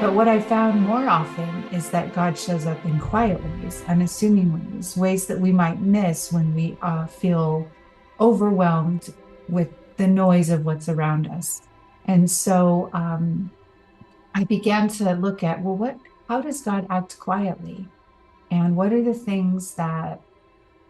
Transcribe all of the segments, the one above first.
But what I found more often is that God shows up in quiet ways, unassuming ways, ways that we might miss when we feel overwhelmed with the noise of what's around us. And so I began to look at, well, how does God act quietly? And what are the things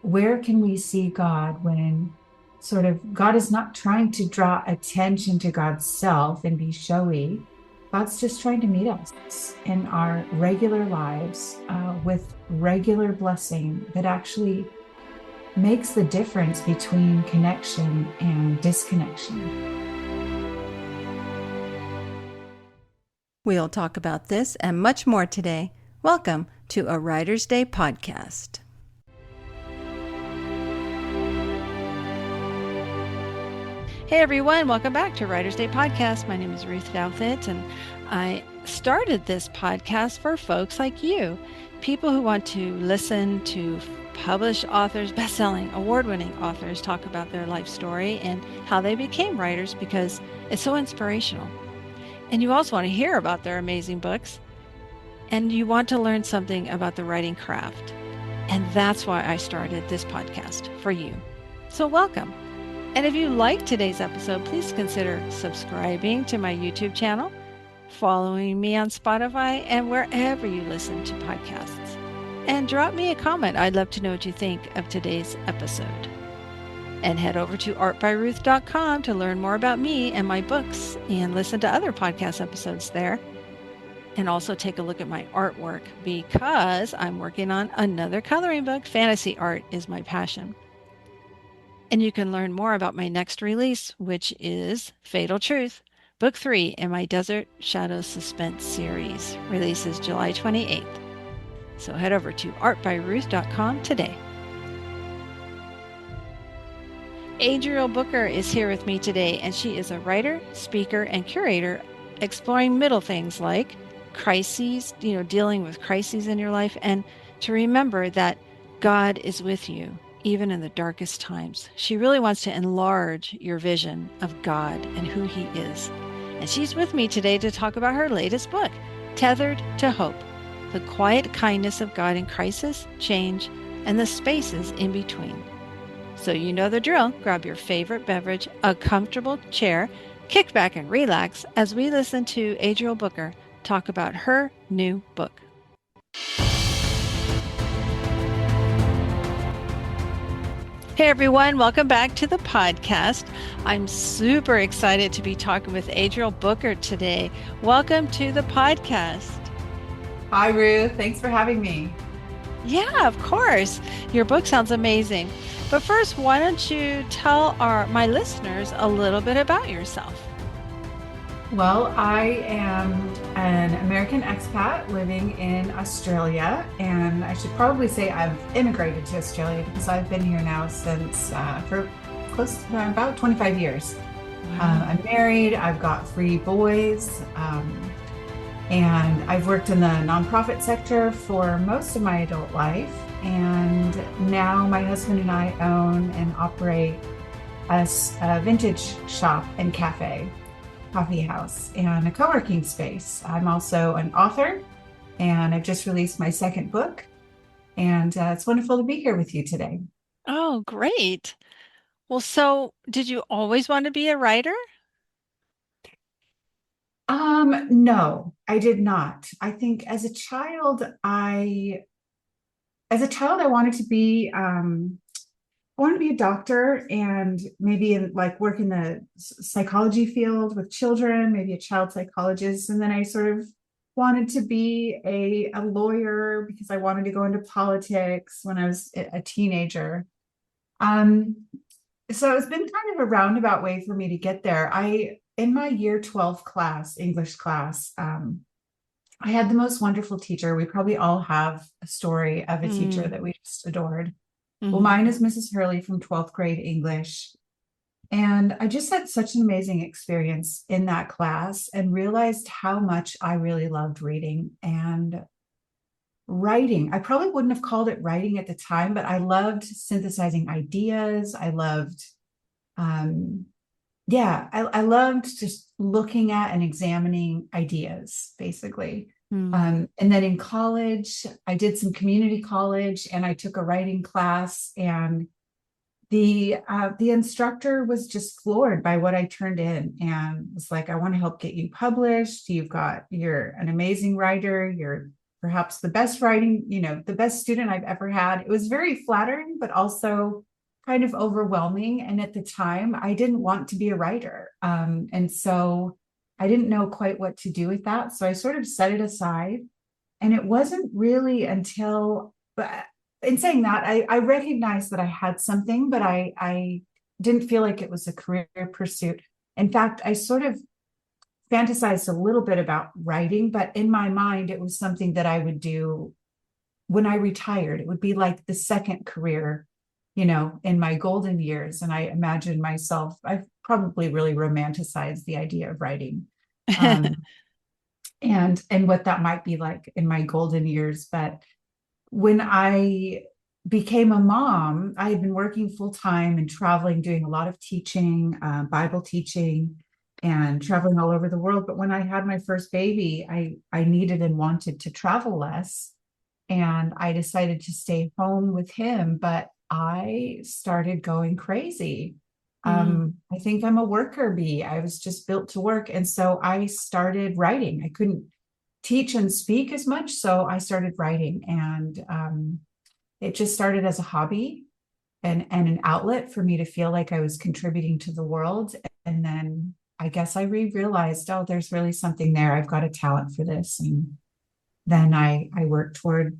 where can we see God when sort of God is not trying to draw attention to God's self and be showy? God's just trying to meet us in our regular lives with regular blessing that actually makes the difference between connection and disconnection. We'll talk about this and much more today. Welcome to a Writer's Day podcast. Hey everyone, welcome back to Writer's Day podcast. My name is Ruth Douthit, and I started this podcast for folks like you, people who want to listen to published authors, best-selling, award-winning authors talk about their life story and how they became writers because it's so inspirational. And you also want to hear about their amazing books, and you want to learn something about the writing craft. And that's why I started this podcast for you. So welcome. And if you like today's episode, please consider subscribing to my YouTube channel, following me on Spotify, and wherever you listen to podcasts. And drop me a comment. I'd love to know what you think of today's episode. And head over to artbyruth.com to learn more about me and my books and listen to other podcast episodes there. And also take a look at my artwork because I'm working on another coloring book. Fantasy art is my passion. And you can learn more about my next release, which is Fatal Truth, Book 3 in my Desert Shadows Suspense series. Releases July 28th. So head over to artbyruth.com today. Adriel Booker is here with me today, and she is a writer, speaker, and curator exploring middle things like crises, dealing with crises in your life, and to remember that God is with you even in the darkest times. She really wants to enlarge your vision of God and who He is. And she's with me today to talk about her latest book, Tethered to Hope, the quiet kindness of God in crisis, change, and the spaces in between. So you know the drill. Grab your favorite beverage, a comfortable chair, kick back and relax as we listen to Adriel Booker talk about her new book. Hey everyone, welcome back to the podcast. I'm super excited to be talking with Adriel Booker today. Welcome to the podcast. Hi, Ruth. Thanks for having me. Yeah, of course. Your book sounds amazing. But first, why don't you tell my listeners a little bit about yourself? Well, I am an American expat living in Australia, and I should probably say I've immigrated to Australia because I've been here now since for close to about 25 years. I'm married, I've got 3 boys, and I've worked in the nonprofit sector for most of my adult life. And now my husband and I own and operate a vintage shop and coffee house, and a co-working space. I'm also an author, and I've just released my second book, and it's wonderful to be here with you today. Oh, great. Well, so did you always want to be a writer? No, I did not. I think as a child, I wanted to be a doctor, and maybe work in the psychology field with children, maybe a child psychologist. And then I sort of wanted to be a lawyer because I wanted to go into politics when I was a teenager. So it's been kind of a roundabout way for me to get there. In my year 12 class, English class, I had the most wonderful teacher. We probably all have a story of a teacher that we just adored. Well, mine is Mrs. Hurley from 12th grade English. And I just had such an amazing experience in that class and realized how much I really loved reading and writing. I probably wouldn't have called it writing at the time, but I loved synthesizing ideas. I loved yeah, I loved just looking at and examining ideas, basically. Hmm. And then in college, I did some community college and I took a writing class, and the instructor was just floored by what I turned in and was like, I want to help get you published. You're an amazing writer. You're perhaps the best writing, the best student I've ever had. It was very flattering, but also kind of overwhelming. And at the time, I didn't want to be a writer. And so I didn't know quite what to do with that. So I sort of set it aside. And it wasn't really until, but in saying that, I recognized that I had something, but I didn't feel like it was a career pursuit. In fact, I sort of fantasized a little bit about writing, but in my mind, it was something that I would do when I retired. It would be like the second career, in my golden years. And I imagined myself, I've probably really romanticized the idea of writing. Um, and what that might be like in my golden years. But when I became a mom, I had been working full time and traveling, doing a lot of teaching, Bible teaching, and traveling all over the world. But when I had my first baby, I needed and wanted to travel less. And I decided to stay home with him, but I started going crazy. Hmm. I think I'm a worker bee. I was just built to work. And so I started writing. I couldn't teach and speak as much. So I started writing, and it just started as a hobby and an outlet for me to feel like I was contributing to the world. And then I guess I realized, oh, there's really something there. I've got a talent for this. And then I worked toward,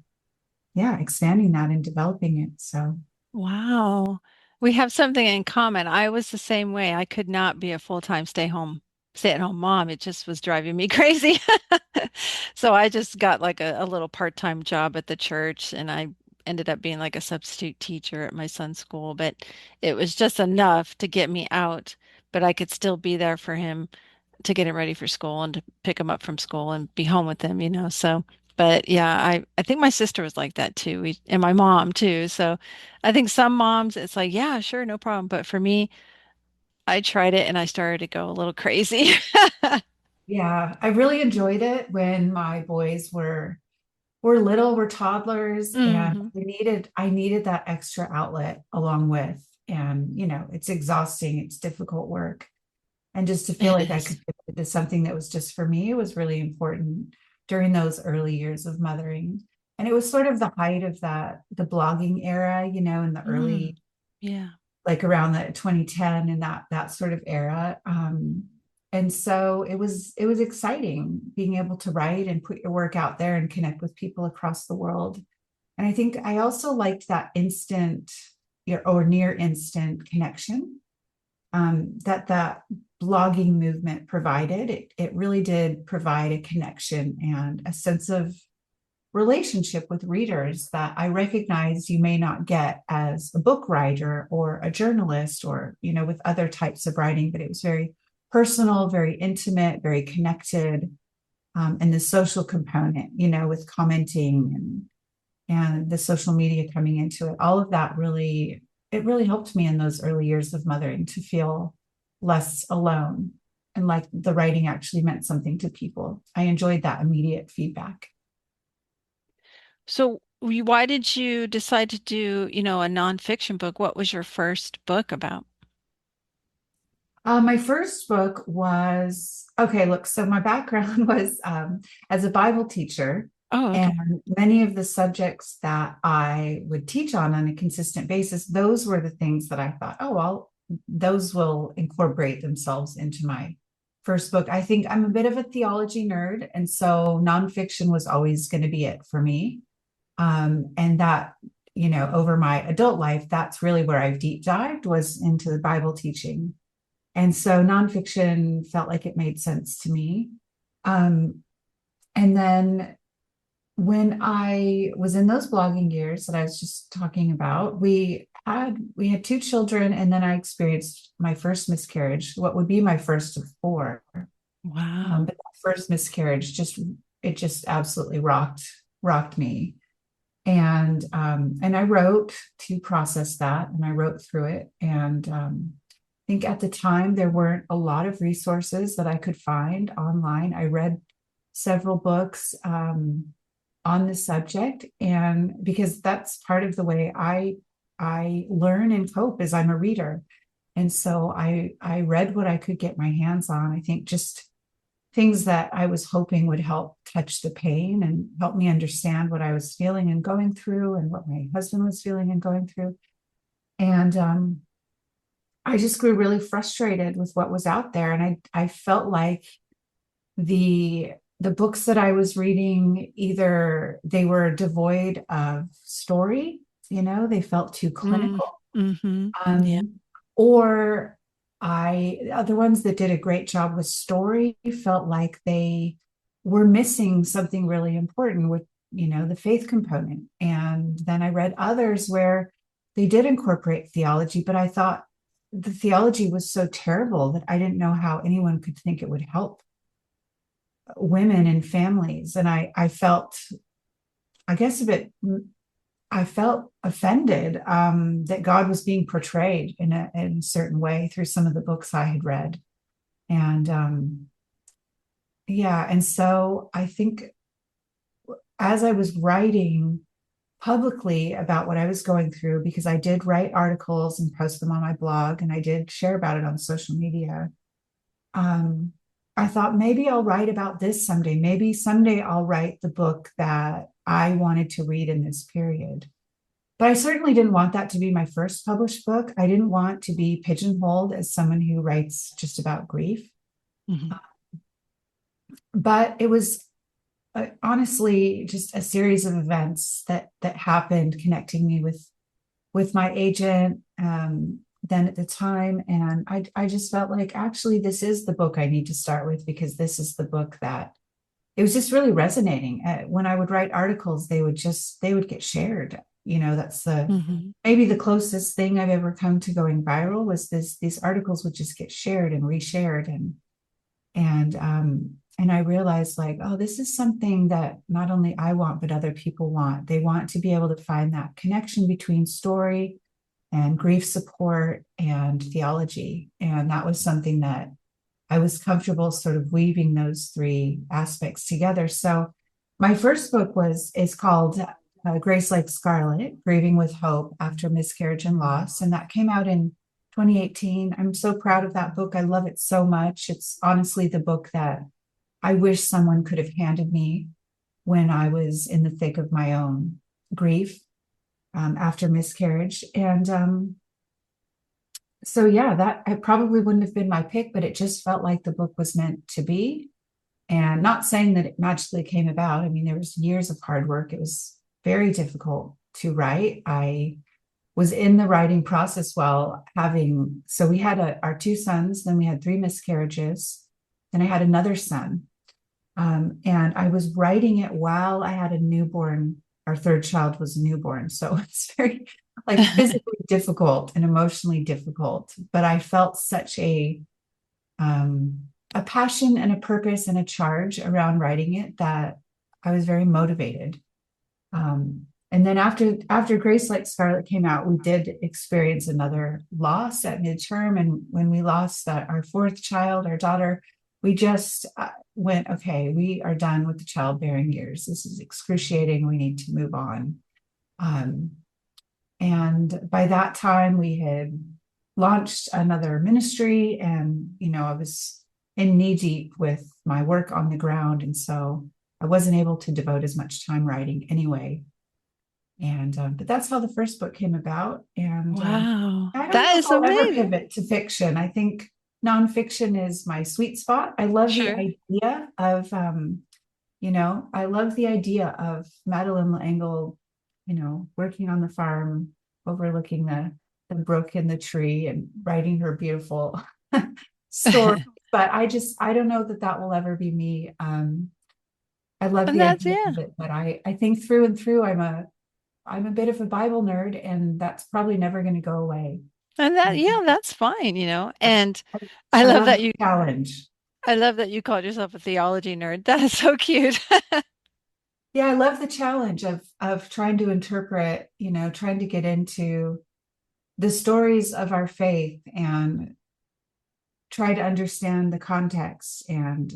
yeah, expanding that and developing it. So Wow. We have something in common. I was the same way. I could not be a full-time stay-at-home mom. It just was driving me crazy. So I just got like a little part-time job at the church, and I ended up being like a substitute teacher at my son's school, but it was just enough to get me out, but I could still be there for him to get him ready for school and to pick him up from school and be home with him. So, but yeah, I think my sister was like that too, and my mom too. So I think some moms, it's like, yeah, sure, no problem. But for me, I tried it and I started to go a little crazy. yeah, I really enjoyed it when my boys were little, were toddlers, and Hmm. I needed that extra outlet along with. And it's exhausting, it's difficult work. And just to feel It like I is. could give it to something that was just for me was really important during those early years of mothering. And it was sort of the height of the blogging era, in the Mm. early, Yeah. like around the 2010 and that sort of era. And so it was exciting being able to write and put your work out there and connect with people across the world. And I think I also liked that instant or near instant connection that blogging movement provided. It really did provide a connection and a sense of relationship with readers that I recognize you may not get as a book writer or a journalist or, with other types of writing, but it was very personal, very intimate, very connected. And the social component, with commenting and the social media coming into it, all of that it really helped me in those early years of mothering to feel less alone and like the writing actually meant something to people. I enjoyed that immediate feedback. So why did you decide to do a nonfiction book? What was your first book about? My first book was okay. Look, so my background was as a Bible teacher, Oh, okay. and many of the subjects that I would teach on a consistent basis, those were the things that I thought, oh, well, those will incorporate themselves into my first book. I think I'm a bit of a theology nerd, and so nonfiction was always going to be it for me. And that, over my adult life, that's really where I've deep dived was into the Bible teaching. And so nonfiction felt like it made sense to me. Um, and then when I was in those blogging years that I was just talking about, we had two children, and then I experienced my first miscarriage, what would be my first of four. Wow. But that first miscarriage just absolutely rocked me. And I wrote to process that, and I wrote through it, and think at the time there weren't a lot of resources that I could find online. I read several books on the subject, and because that's part of the way I learn and cope is I'm a reader. And so I read what I could get my hands on. I think just things that I was hoping would help touch the pain and help me understand what I was feeling and going through and what my husband was feeling and going through. And I just grew really frustrated with what was out there. And I felt like the books that I was reading, either they were devoid of story, they felt too Mm, clinical. mm-hmm. Yeah. Um, or the ones that did a great job with story felt like they were missing something really important with, the faith component. And then I read others where they did incorporate theology, but I thought the theology was so terrible that I didn't know how anyone could think it would help women and families. And I felt, I guess, I felt offended that God was being portrayed in a certain way through some of the books I had read. And yeah, and so I think as I was writing publicly about what I was going through, because I did write articles and post them on my blog, and I did share about it on social media. Um, I thought maybe I'll write about this someday. Maybe someday I'll write the book that I wanted to read in this period. But I certainly didn't want that to be my first published book. I didn't want to be pigeonholed as someone who writes just about grief. Mm-hmm. But it was honestly just a series of events that happened connecting me with my agent then at the time. And I just felt like actually this is the book I need to start with, because this is the book that it was just really resonating. When I would write articles, they would get shared. That's Mm-hmm. maybe the closest thing I've ever come to going viral was these articles would just get shared and reshared. And I realized, like, oh, this is something that not only I want, but other people want. They want to be able to find that connection between story and grief support and theology. And that was something that I was comfortable sort of weaving those three aspects together. So my first book is called Grace Like Scarlet, Grieving with Hope After Miscarriage and Loss. And that came out in 2018. I'm so proud of that book. I love it so much. It's honestly the book that I wish someone could have handed me when I was in the thick of my own grief after miscarriage. And so, yeah, that I probably wouldn't have been my pick, but it just felt like the book was meant to be. And not saying that it magically came about. I mean, there was years of hard work. It was very difficult to write. I was in the writing process while so we had our two sons, then we had three miscarriages, then I had another son. And I was writing it while I had a newborn. Our third child was a newborn. So it's very like physically difficult and emotionally difficult. But I felt such a passion and a purpose and a charge around writing it that I was very motivated. And then after Grace Like Scarlet came out, we did experience another loss at midterm. And when we lost our fourth child, our daughter, we just went, okay, we are done with the childbearing years. This is excruciating. We need to move on. And by that time, we had launched another ministry, and I was in knee deep with my work on the ground, and so I wasn't able to devote as much time writing anyway. And but that's how the first book came about. And Wow. I don't That know if is I'll ever amazing. pivot to fiction. I think nonfiction is my sweet spot. I love the Sure. idea of I love the idea of Madeline L'Engle, working on the farm, overlooking the brook in the tree and writing her beautiful story. But I don't know that will ever be me. I love And the that's, idea yeah. of it, but I think through and through, I'm a bit of a Bible nerd, and that's probably never going to go away. And that, And yeah, that's fine, And I I love love that the challenge. you called yourself a theology nerd. That is so cute. Yeah, I love the challenge of trying to interpret, trying to get into the stories of our faith and try to understand the context and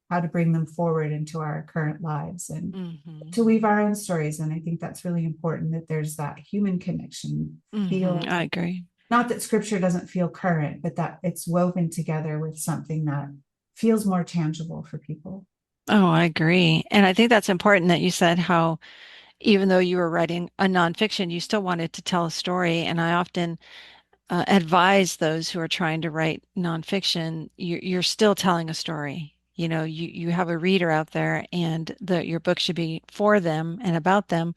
how to bring them forward into our current lives and to weave our own stories. And I think that's really important, that there's that human connection feel. I agree. Not that scripture doesn't feel current, but that it's woven together with something that feels more tangible for people. Oh, I agree. And I think that's important that you said how even though you were writing a nonfiction, you still wanted to tell a story. And I often advise those who are trying to write nonfiction, you're still telling a story. You know, you have a reader out there, and your book should be for them and about them,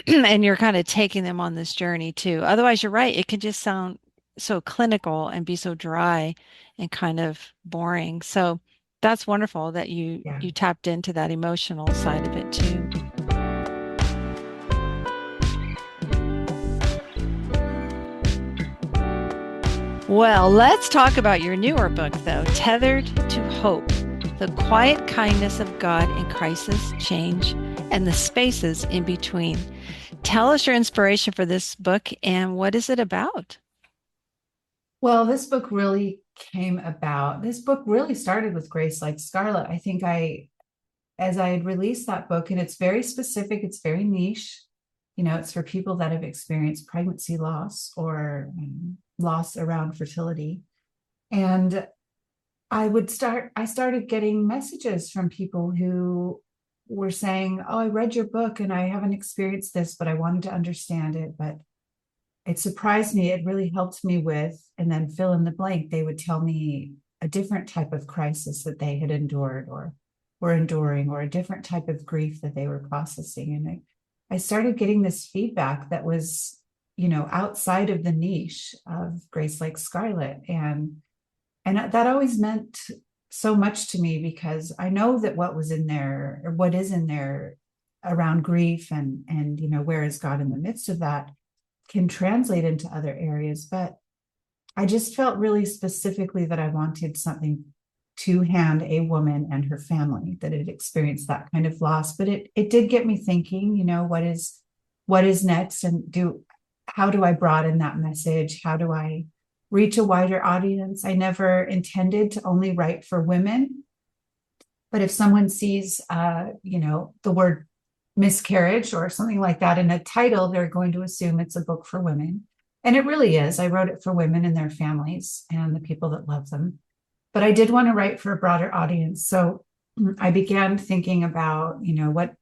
and you're kind of taking them on this journey too. Otherwise, you're right, it can just sound so clinical and be so dry and kind of boring. So that's wonderful that Yeah. you tapped into that emotional side of it too. Well, let's talk about your newer book, though, Tethered to Hope, the quiet kindness of God in crisis, change, and the spaces in between. Tell us your inspiration for this book and what is it about? Well, this book really started with Grace Like Scarlet. I think as I had released that book, and it's very specific, it's very niche. It's for people that have experienced pregnancy loss or loss around fertility. And I started getting messages from people who were saying, oh, I read your book and I haven't experienced this, but I wanted to understand it. But it surprised me. It really helped me with, and then fill in the blank. They would tell me a different type of crisis that they had endured or were enduring, or a different type of grief that they were processing. And I started getting this feedback that was, outside of the niche of Grace Like Scarlet. And that always meant so much to me, because I know that what was in there, or what is in there around grief and where is God in the midst of that, can translate into other areas. But I just felt really specifically that I wanted something to hand a woman and her family that had experienced that kind of loss. But it did get me thinking, what is next, and how do I broaden that message? How do I reach a wider audience? I never intended to only write for women, but if someone sees, the word miscarriage or something like that in a title, they're going to assume it's a book for women. And it really is. I wrote it for women and their families and the people that love them. But I did want to write for a broader audience. So I began thinking about,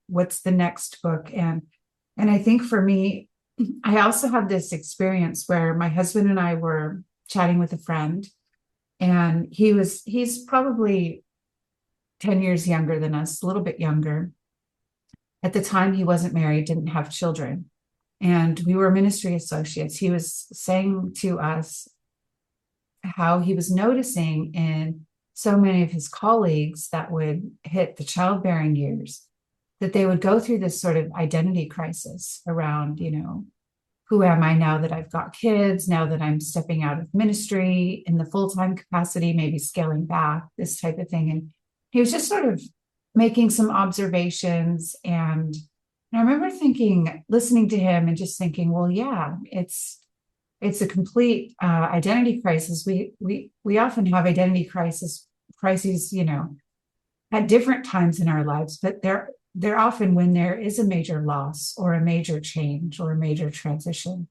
what's the next book? And I think for me, I also had this experience where my husband and I were chatting with a friend, and he's probably 10 years younger than us, a little bit younger. At the time, he wasn't married, didn't have children, and we were ministry associates. He was saying to us how he was noticing in so many of his colleagues that would hit the childbearing years, that they would go through this sort of identity crisis around, who am I now that I've got kids, now that I'm stepping out of ministry in the full-time capacity, maybe scaling back, this type of thing. And he was just sort of making some observations. And I remember listening to him and just thinking, well, yeah, it's a complete identity crisis. We often have identity crises, at different times in our lives, but they're often when there is a major loss or a major change or a major transition,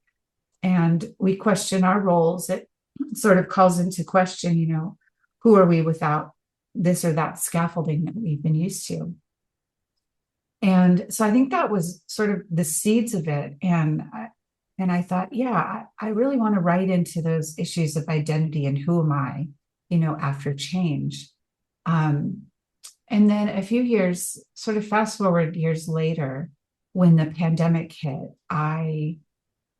and we question our roles. It sort of calls into question, who are we without this or that scaffolding that we've been used to? And so I think that was sort of the seeds of it. And I thought, yeah, I really want to write into those issues of identity and who am I, after change. And then a few years, sort of fast forward years later, when the pandemic hit, I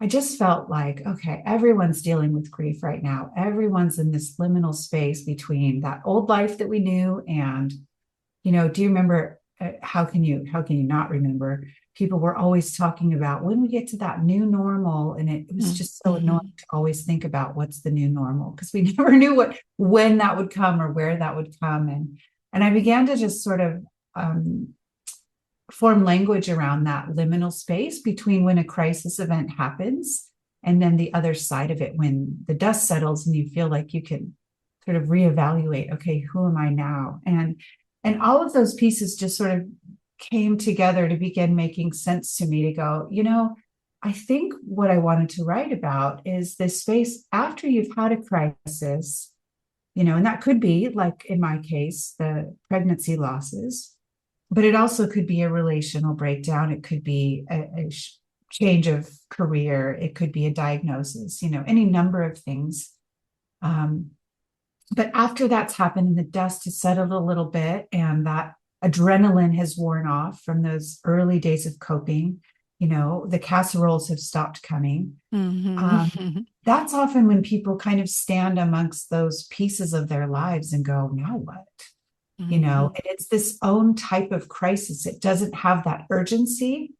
just felt like, okay, everyone's dealing with grief right now. Everyone's in this liminal space between that old life that we knew and, do you remember, how can you not remember? People were always talking about when we get to that new normal. And it was just so annoying to always think about what's the new normal, because we never knew when that would come or where that would come. And I began to just sort of form language around that liminal space between when a crisis event happens and then the other side of it, when the dust settles and you feel like you can sort of reevaluate, okay, who am I now? And all of those pieces just sort of came together to begin making sense to me to go, I think what I wanted to write about is this space after you've had a crisis, and that could be, like in my case, the pregnancy losses, but it also could be a relational breakdown. It could be a change of career. It could be a diagnosis, any number of things. But after that's happened and the dust has settled a little bit and that adrenaline has worn off from those early days of coping, the casseroles have stopped coming. That's often when people kind of stand amongst those pieces of their lives and go, now what? And it's this own type of crisis. It doesn't have that urgency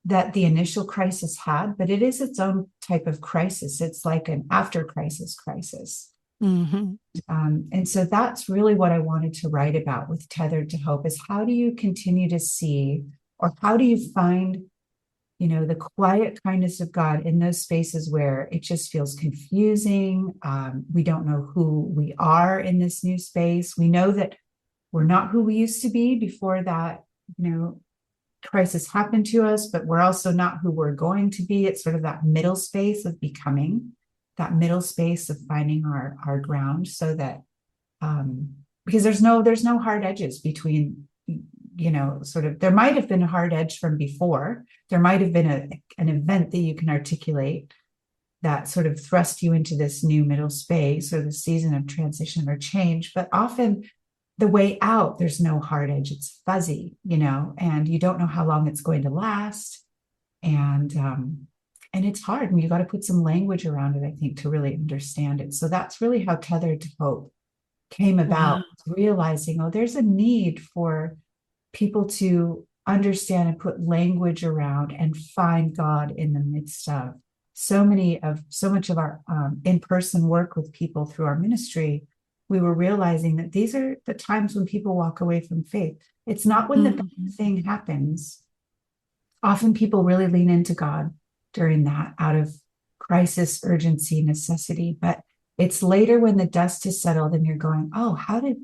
that the initial crisis had, but it is its own type of crisis. It's like an after crisis crisis. And so that's really what I wanted to write about with Tethered to Hope is how do you continue to see, or how do you find, the quiet kindness of God in those spaces where it just feels confusing. We don't know who we are in this new space. We know that we're not who we used to be before that, crisis happened to us, but we're also not who we're going to be. It's sort of that middle space of becoming, that middle space of finding our ground, so that because there's no hard edges between, sort of, there might have been a hard edge from before. There might have been an event that you can articulate that sort of thrust you into this new middle space or the season of transition or change. But often the way out, there's no hard edge. It's fuzzy, and you don't know how long it's going to last. And it's hard, and you got to put some language around it, I think, to really understand it. So that's really how Tethered to Hope came about, realizing, there's a need for people to understand and put language around and find God in the midst of so much of our in-person work with people through our ministry. We were realizing that these are the times when people walk away from faith. It's not when the bad thing happens. Often people really lean into God during that out of crisis, urgency, necessity. But it's later when the dust has settled and you're going, oh, how did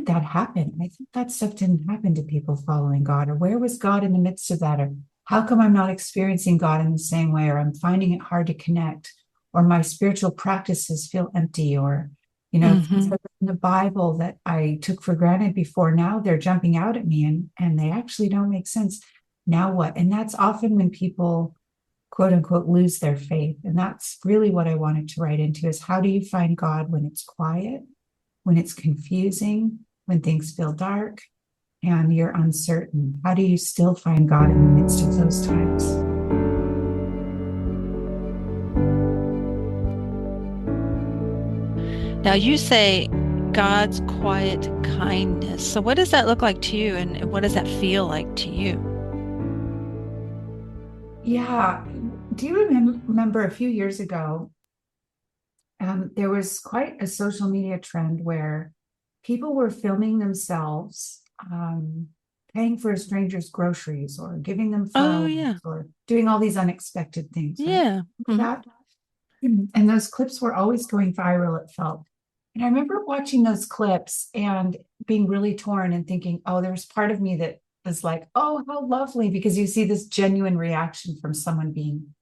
that happen? I think that stuff didn't happen to people following God. Or where was God in the midst of that? Or how come I'm not experiencing God in the same way? Or I'm finding it hard to connect? Or my spiritual practices feel empty? Or things in the Bible that I took for granted before, now they're jumping out at me and they actually don't make sense. Now what? And that's often when people, quote unquote, lose their faith. And that's really what I wanted to write into is how do you find God when it's quiet, when it's confusing, when things feel dark and you're uncertain? How do you still find God in the midst of those times? Now you say God's quiet kindness. So what does that look like to you, and what does that feel like to you? Yeah. Do you remember a few years ago, there was quite a social media trend where people were filming themselves paying for a stranger's groceries or giving them flowers or doing all these unexpected things. Right? That? And those clips were always going viral, it felt. And I remember watching those clips and being really torn and thinking, oh, there's part of me that was like, oh, how lovely, because you see this genuine reaction from someone being,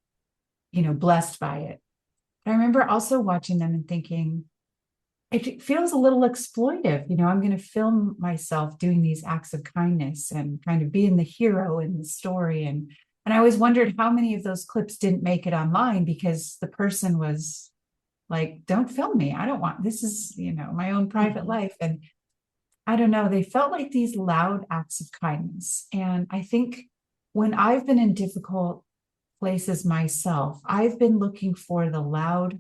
blessed by it. But I remember also watching them and thinking, it feels a little exploitive. I'm going to film myself doing these acts of kindness and kind of being the hero in the story. And I always wondered how many of those clips didn't make it online because the person was like, don't film me. I don't want, this is, my own private life. And I don't know, they felt like these loud acts of kindness. And I think when I've been in difficult places myself, I've been looking for the loud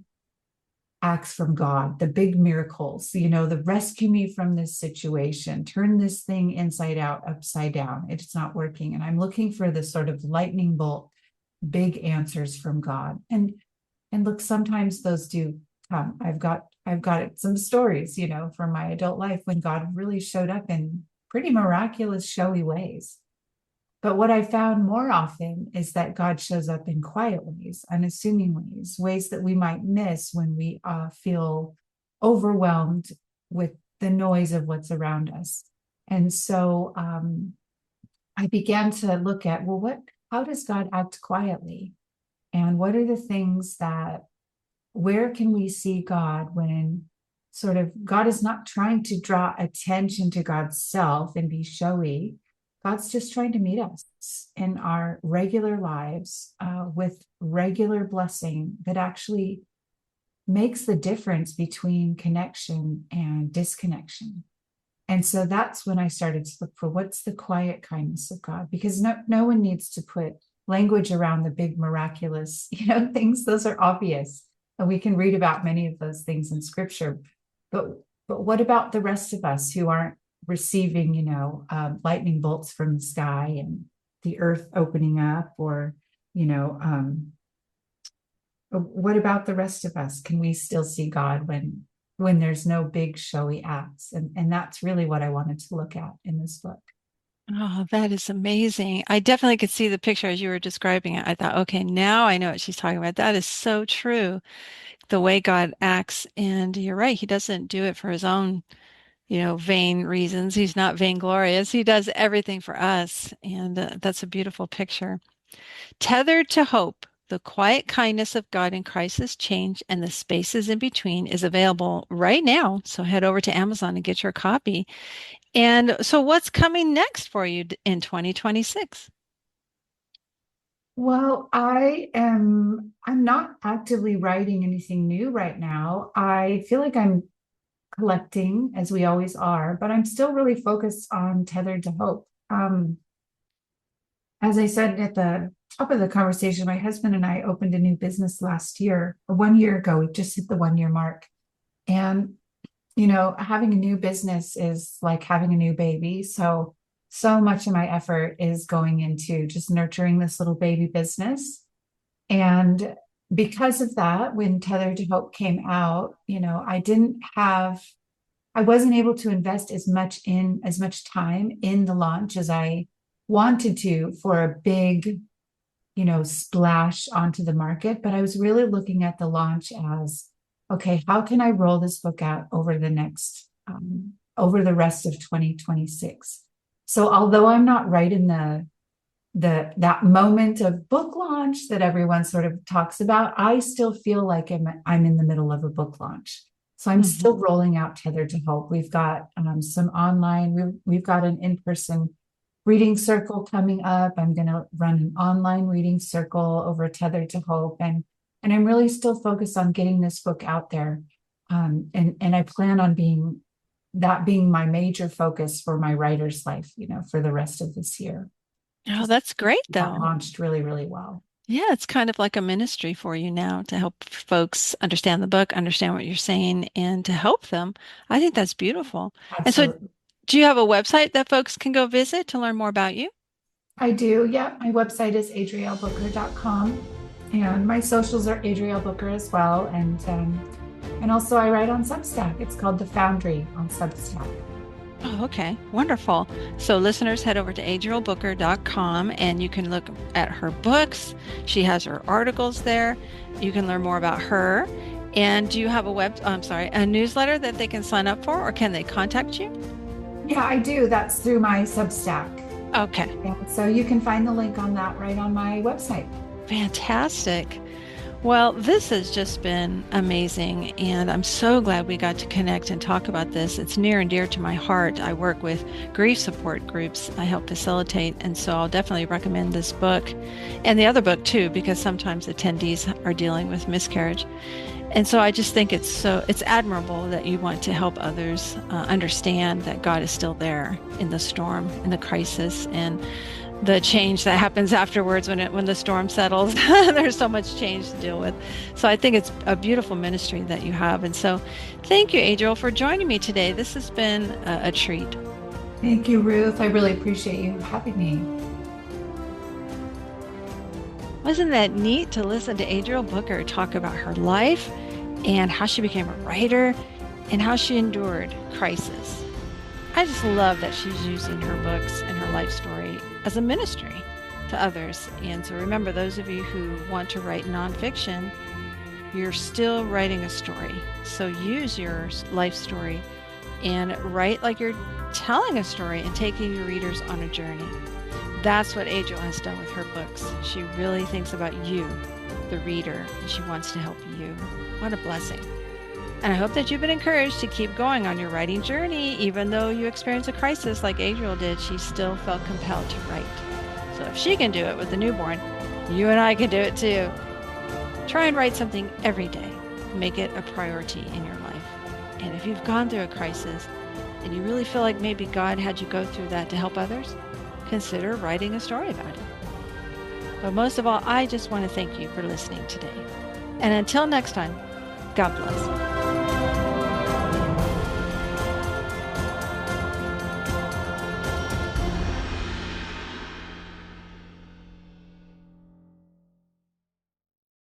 acts from God, the big miracles, the rescue me from this situation, turn this thing inside out, upside down. It's not working. And I'm looking for this sort of lightning bolt, big answers from God. And look, sometimes those do come. I've got some stories, from my adult life when God really showed up in pretty miraculous, showy ways. But what I found more often is that God shows up in quiet ways, unassuming ways that we might miss when we feel overwhelmed with the noise of what's around us. And so I began to look at, well, how does God act quietly? And what are the things where can we see God when sort of God is not trying to draw attention to God's self and be showy? God's just trying to meet us in our regular lives with regular blessing that actually makes the difference between connection and disconnection. And so that's when I started to look for what's the quiet kindness of God, because no one needs to put language around the big miraculous, things. Those are obvious. And we can read about many of those things in scripture. But what about the rest of us who aren't receiving, lightning bolts from the sky and the earth opening up, or, what about the rest of us? Can we still see God when there's no big showy acts? And that's really what I wanted to look at in this book. Oh, that is amazing. I definitely could see the picture as you were describing it. I thought, okay, now I know what she's talking about. That is so true. The way God acts. And you're right. He doesn't do it for his own, vain reasons. He's not vainglorious. He does everything for us. And that's a beautiful picture. Tethered to Hope, the quiet kindness of God in crisis, change, and the spaces in between is available right now. So head over to Amazon and get your copy. And so what's coming next for you in 2026? Well, I'm not actively writing anything new right now. I feel like I'm collecting, as we always are, but I'm still really focused on Tethered to Hope. As I said at the top of the conversation, my husband and I opened a new business last year, or 1 year ago. We just hit the 1 year mark. And, having a new business is like having a new baby. So much of my effort is going into just nurturing this little baby business. And because of that, when Tethered to Hope came out, I wasn't able to invest as much time in the launch as I wanted to for a big, splash onto the market. But I was really looking at the launch as, okay, how can I roll this book out over the rest of 2026? So although I'm not right in that moment of book launch that everyone sort of talks about, I still feel like I'm in the middle of a book launch. So I'm still rolling out Tethered to Hope. We've got some online, we've got an in-person reading circle coming up. I'm going to run an online reading circle over Tethered to Hope. And I'm really still focused on getting this book out there. And I plan on being my major focus for my writer's life, for the rest of this year. Oh, that's great, though. Launched really, really well. Yeah, it's kind of like a ministry for you now to help folks understand the book, understand what you're saying, and to help them. I think that's beautiful. Absolutely. And so, do you have a website that folks can go visit to learn more about you? I do. Yeah. My website is adrielbooker.com. And my socials are Adriel Booker as well. And also I write on Substack. It's called The Foundry on Substack. Oh, okay. Wonderful. So listeners, head over to adrielbooker.com and you can look at her books. She has her articles there. You can learn more about her. And do you have a newsletter that they can sign up for, or can they contact you? Yeah, I do. That's through my Substack. Okay. And so you can find the link on that right on my website. Fantastic. Well, this has just been amazing, and I'm so glad we got to connect and talk about this. It's near and dear to my heart. I work with grief support groups I help facilitate, and so I'll definitely recommend this book and the other book too, because sometimes attendees are dealing with miscarriage. And so I just think it's admirable that you want to help others understand that God is still there in the storm, in the crisis, and the change that happens afterwards when the storm settles. There's so much change to deal with. So I think it's a beautiful ministry that you have. And so thank you, Adriel, for joining me today. This has been a treat. Thank you, Ruth. I really appreciate you having me. Wasn't that neat to listen to Adriel Booker talk about her life and how she became a writer and how she endured crisis? I just love that she's using her books and her life story as a ministry to others. And so remember, those of you who want to write nonfiction, you're still writing a story. So use your life story and write like you're telling a story and taking your readers on a journey. That's what Adriel has done with her books. She really thinks about you, the reader, and she wants to help you. What a blessing. And I hope that you've been encouraged to keep going on your writing journey. Even though you experienced a crisis like Adriel did, she still felt compelled to write. So if she can do it with the newborn, you and I can do it too. Try and write something every day. Make it a priority in your life. And if you've gone through a crisis and you really feel like maybe God had you go through that to help others, consider writing a story about it. But most of all, I just want to thank you for listening today. And until next time, God bless.